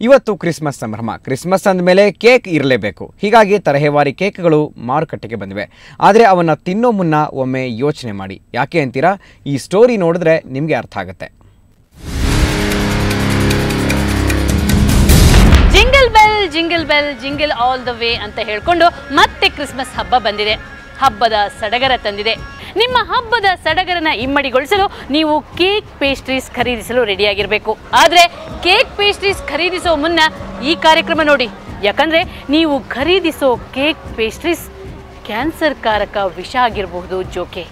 ಇವತ್ತು ಕ್ರಿಸ್ಮಸ್ ಸಂಭ್ರಮ. ಕ್ರಿಸ್ಮಸ್ ಅಂದಮೇಲೆ ಕೇಕ್ ಇರಲೇಬೇಕು. ಹೀಗಾಗಿ ತರಹೇವಾರಿ ಕೇಕ್ಗಳು ಮಾರುಕಟ್ಟೆಗೆ ಬಂದಿವೆ. ಆದರೆ ಅವನ್ನು ತಿನ್ನೋ ಮುನ್ನ ಒಮ್ಮೆ ಯೋಚನೆ ಮಾಡಿ. ಯಾಕೆ ಅಂತೀರಾ? ಈ ಸ್ಟೋರಿ ನೋಡಿದ್ರೆ ನಿಮಗೆ ಅರ್ಥ ಆಗುತ್ತೆ. Jingle bell jingle bell jingle all the way ಅಂತ ಹೇಳ್ಕೊಂಡು ಮತ್ತೆ ಕ್ರಿಸ್ಮಸ್ ಹಬ್ಬ ಬಂದಿದೆ. ಹಬ್ಬದ ಸಡಗರ ತಂದಿದೆ. ನಿಮ್ಮ ಹಬ್ಬದ ಸಡಗರನ ಇಮ್ಮಡಿಗೊಳಿಸಲು ನೀವು ಕೇಕ್ ಪೇಸ್ಟ್ರೀಸ್ ಖರೀದಿಸಲು ರೆಡಿಯಾಗಿರಬೇಕು. ಆದರೆ ಕೇಕ್ ಪೇಸ್ಟ್ರೀಸ್ ಖರೀದಿಸೋ ಮುನ್ನ ಈ ಕಾರ್ಯಕ್ರಮ ನೋಡಿ. ಯಾಕಂದರೆ ನೀವು ಖರೀದಿಸೋ ಕೇಕ್ ಪೇಸ್ಟ್ರೀಸ್ ಕ್ಯಾನ್ಸರ್ ಕಾರಕ ವಿಷ ಆಗಿರಬಹುದು. ಜೋಕೆ,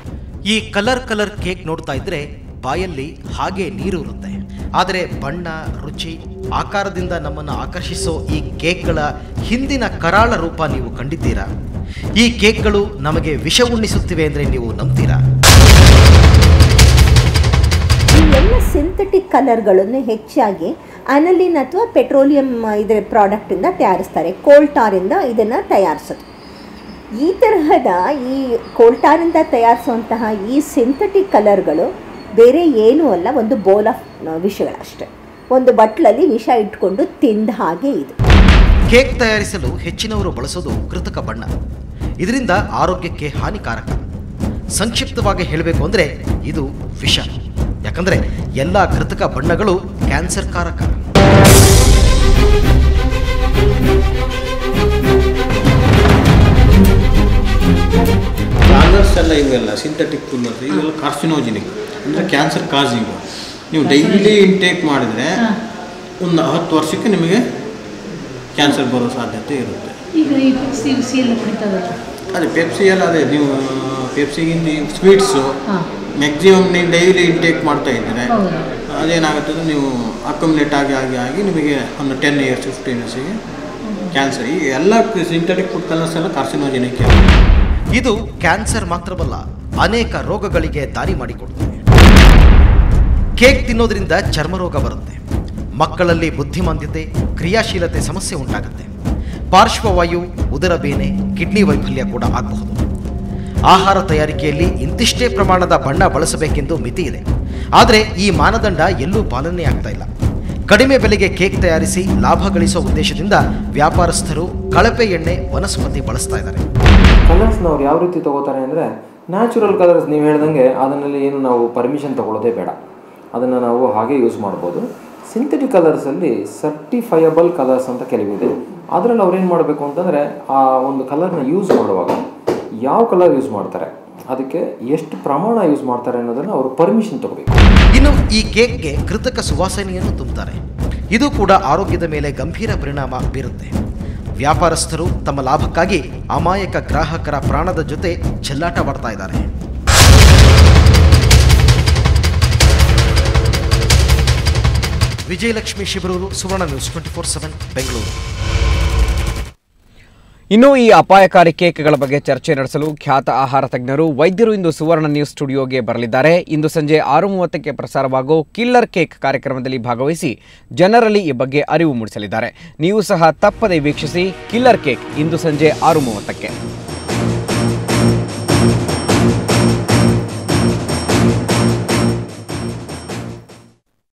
ಈ ಕಲರ್ ಕೇಕ್ ನೋಡ್ತಾ ಇದ್ರೆ ಬಾಯಲ್ಲಿ ಹಾಗೆ ನೀರು ಇರುತ್ತೆ. ಆದರೆ ಬಣ್ಣ, ರುಚಿ, ಆಕಾರದಿಂದ ನಮ್ಮನ್ನು ಆಕರ್ಷಿಸೋ ಈ ಕೇಕ್ಗಳ ಹಿಂದಿನ ಕರಾಳ ರೂಪ ನೀವು ಕಂಡಿದ್ದೀರಾ? ಈ ಕೇಕ್ಗಳು ನಮಗೆ ವಿಷ ಉಣ್ಣಿಸುತ್ತಿವೆ ಅಂದರೆ ನೀವು ನಂಬ್ತೀರಾ? ಈ ಎಲ್ಲ ಸಿಂಥೆಟಿಕ್ ಕಲರ್ಗಳನ್ನು ಹೆಚ್ಚಾಗಿ ಅನಲಿನ್ ಅಥವಾ ಪೆಟ್ರೋಲಿಯಂ ಇದರ ಪ್ರಾಡಕ್ಟಿಂದ ತಯಾರಿಸ್ತಾರೆ. ಕೋಲ್ಟಾರಿಂದ ಇದನ್ನು ತಯಾರಿಸೋದು. ಈ ತರಹದ ಈ ಕೋಲ್ಟಾರಿಂದ ತಯಾರಿಸುವಂತಹ ಈ ಸಿಂಥೆಟಿಕ್ ಕಲರ್ಗಳು ಬೇರೆ ಏನೂ ಅಲ್ಲ, ಒಂದು ಬೌಲ್ ಆಫ್ ವಿಷಗಳಷ್ಟೇ. ಒಂದು ಬಟ್ಲಲ್ಲಿ ವಿಷ ಇಟ್ಕೊಂಡು ತಿಂದ ಹಾಗೆ ಇದು. ಕೇಕ್ ತಯಾರಿಸಲು ಹೆಚ್ಚಿನವರು ಬಳಸೋದು ಕೃತಕ ಬಣ್ಣ. ಇದರಿಂದ ಆರೋಗ್ಯಕ್ಕೆ ಹಾನಿಕಾರಕ. ಸಂಕ್ಷಿಪ್ತವಾಗಿ ಹೇಳಬೇಕು ಅಂದರೆ ಇದು ವಿಷ. ಯಾಕಂದರೆ ಎಲ್ಲ ಕೃತಕ ಬಣ್ಣಗಳು ಕ್ಯಾನ್ಸರ್ ಕಾರಕ. ಕಲರ್ಸ್ ಎಲ್ಲ ಇವೆಲ್ಲ ಸಿಂಥೆಟಿಕ್ ಕಲರ್ಸ್ ಇವೆಲ್ಲ ಕಾರ್ಸಿನೋಜಿನಿಕ್, ಅಂದರೆ ಕ್ಯಾನ್ಸರ್ ಕಾಸಿಂಗ್. ನೀವು ಡೈಲಿ ಇಂಟೇಕ್ ಮಾಡಿದರೆ ಒಂದು 10 ವರ್ಷಕ್ಕೆ ನಿಮಗೆ ಕ್ಯಾನ್ಸರ್ ಬರೋ ಸಾಧ್ಯತೆ ಇರುತ್ತೆ. ಈಗ ಈ ಪೆಪ್ಸಿ ಎಲ್ಲ ಕುಡಿತಾವಲ್ಲ, ಅದೇ ಪೆಪ್ಸಿ ಎಲ್ಲ ಅದೇ ನೀವು ಪೆಪ್ಸಿಗಿಂತ ಸ್ವೀಟ್ಸು ಮ್ಯಾಕ್ಸಿಮಮ್ ನೀವು ಡೈಲಿ ಇಂಟೇಕ್ ಮಾಡ್ತಾ ಇದ್ದೀರಿ. ಅದೇನಾಗುತ್ತದೆ, ನೀವು ಅಕ್ಯುಮುಲೇಟ್ ಆಗಿ ನಿಮಗೆ ಒಂದು 10 years 15 yearsಗೆ ಕ್ಯಾನ್ಸರ್. ಈ ಎಲ್ಲ ಸಿಂಥೆಟಿಕ್ ಫುಡ್ ಕಲರ್ಸ್ ಎಲ್ಲ ಕಾರ್ಸಿನೋಜೆನಿಕ್. ಇದು ಕ್ಯಾನ್ಸರ್ ಮಾತ್ರವಲ್ಲ, ಅನೇಕ ರೋಗಗಳಿಗೆ ದಾರಿ ಮಾಡಿಕೊಡುತ್ತದೆ. ಕೇಕ್ ತಿನ್ನೋದ್ರಿಂದ ಚರ್ಮ ರೋಗ ಬರುತ್ತೆ. ಮಕ್ಕಳಲ್ಲಿ ಬುದ್ಧಿಮಾಂದ್ಯತೆ, ಕ್ರಿಯಾಶೀಲತೆ ಸಮಸ್ಯೆ ಉಂಟಾಗುತ್ತೆ. ಪಾರ್ಶ್ವವಾಯು, ಉದರ ಬೇನೆ, ಕಿಡ್ನಿ ವೈಫಲ್ಯ ಕೂಡ ಆಗಬಹುದು. ಆಹಾರ ತಯಾರಿಕೆಯಲ್ಲಿ ಇಂತಿಷ್ಟೇ ಪ್ರಮಾಣದ ಬಣ್ಣ ಬಳಸಬೇಕೆಂದು ಮಿತಿ ಇದೆ. ಆದರೆ ಈ ಮಾನದಂಡ ಎಲ್ಲೂ ಪಾಲನೆ ಆಗ್ತಾ ಇಲ್ಲ. ಕಡಿಮೆ ಬೆಲೆಗೆ ಕೇಕ್ ತಯಾರಿಸಿ ಲಾಭ ಗಳಿಸೋ ಉದ್ದೇಶದಿಂದ ವ್ಯಾಪಾರಸ್ಥರು ಕಳಪೆ ಎಣ್ಣೆ, ವನಸ್ಪತಿ ಬಳಸ್ತಾ ಇದ್ದಾರೆ. ಕಲರ್ಸ್ನ ಅವ್ರು ಯಾವ ರೀತಿ ತಗೋತಾರೆ ಅಂದರೆ, ನ್ಯಾಚುರಲ್ ಕಲರ್ಸ್ ನೀವು ಹೇಳ್ದಂಗೆ ಅದರಲ್ಲಿ ಏನು ನಾವು ಪರ್ಮಿಷನ್ ತಗೊಳ್ಳೋದೇ ಬೇಡ, ಅದನ್ನು ನಾವು ಹಾಗೆ ಯೂಸ್ ಮಾಡ್ಬೋದು. ಸಿಂಥೆಟಿಕ್ ಕಲರ್ಸಲ್ಲಿ ಸರ್ಟಿಫೈಯಬಲ್ ಕಲರ್ಸ್ ಅಂತ ಕೆಲವಿದೆ. ಅದರಲ್ಲಿ ಅವ್ರೇನು ಮಾಡಬೇಕು ಅಂತಂದರೆ, ಆ ಒಂದು ಕಲರ್ನ ಯೂಸ್ ಮಾಡುವಾಗ ಯಾವ ಕಲರ್ ಯೂಸ್ ಮಾಡ್ತಾರೆ, ಅದಕ್ಕೆ ಎಷ್ಟು ಪ್ರಮಾಣ ಯೂಸ್ ಮಾಡ್ತಾರೆ ಅನ್ನೋದನ್ನು ಅವರು ಪರ್ಮಿಷನ್ ತಗೋಬೇಕು. ಇನ್ನು ಈ ಕೇಕ್ಗೆ ಕೃತಕ ಸುವಾಸನೆಯನ್ನು ತುಂಬುತ್ತಾರೆ. ಇದು ಕೂಡ ಆರೋಗ್ಯದ ಮೇಲೆ ಗಂಭೀರ ಪರಿಣಾಮ ಬೀರುತ್ತೆ. ವ್ಯಾಪಾರಸ್ಥರು ತಮ್ಮ ಲಾಭಕ್ಕಾಗಿ ಅಮಾಯಕ ಗ್ರಾಹಕರ ಪ್ರಾಣದ ಜೊತೆ ಚೆಲ್ಲಾಟವಾಡ್ತಾ ಇದ್ದಾರೆ. ವಿಜಯಲಕ್ಷ್ಮಿ ಶಿಬರೂರು, ಸುವರ್ಣ ನ್ಯೂಸ್ 24/7 ಬೆಂಗಳೂರು. ಇನ್ನು ಈ ಅಪಾಯಕಾರಿ ಕೇಕ್ಗಳ ಬಗ್ಗೆ ಚರ್ಚೆ ನಡೆಸಲು ಖ್ಯಾತ ಆಹಾರ ತಜ್ಞರು, ವೈದ್ಯರು ಇಂದು ಸುವರ್ಣ ನ್ಯೂಸ್ ಸ್ಟುಡಿಯೋಗೆ ಬರಲಿದ್ದಾರೆ. ಇಂದು ಸಂಜೆ 6:30ಕ್ಕೆ ಪ್ರಸಾರವಾಗೋ ಕಿಲ್ಲರ್ ಕೇಕ್ ಕಾರ್ಯಕ್ರಮದಲ್ಲಿ ಭಾಗವಹಿಸಿ ಜನರಲ್ಲಿ ಈ ಬಗ್ಗೆ ಅರಿವು ಮೂಡಿಸಲಿದ್ದಾರೆ. ನೀವು ಸಹ ತಪ್ಪದೆ ವೀಕ್ಷಿಸಿ ಕಿಲ್ಲರ್ ಕೇಕ್ ಇಂದು ಸಂಜೆ 6:30ಕ್ಕೆ.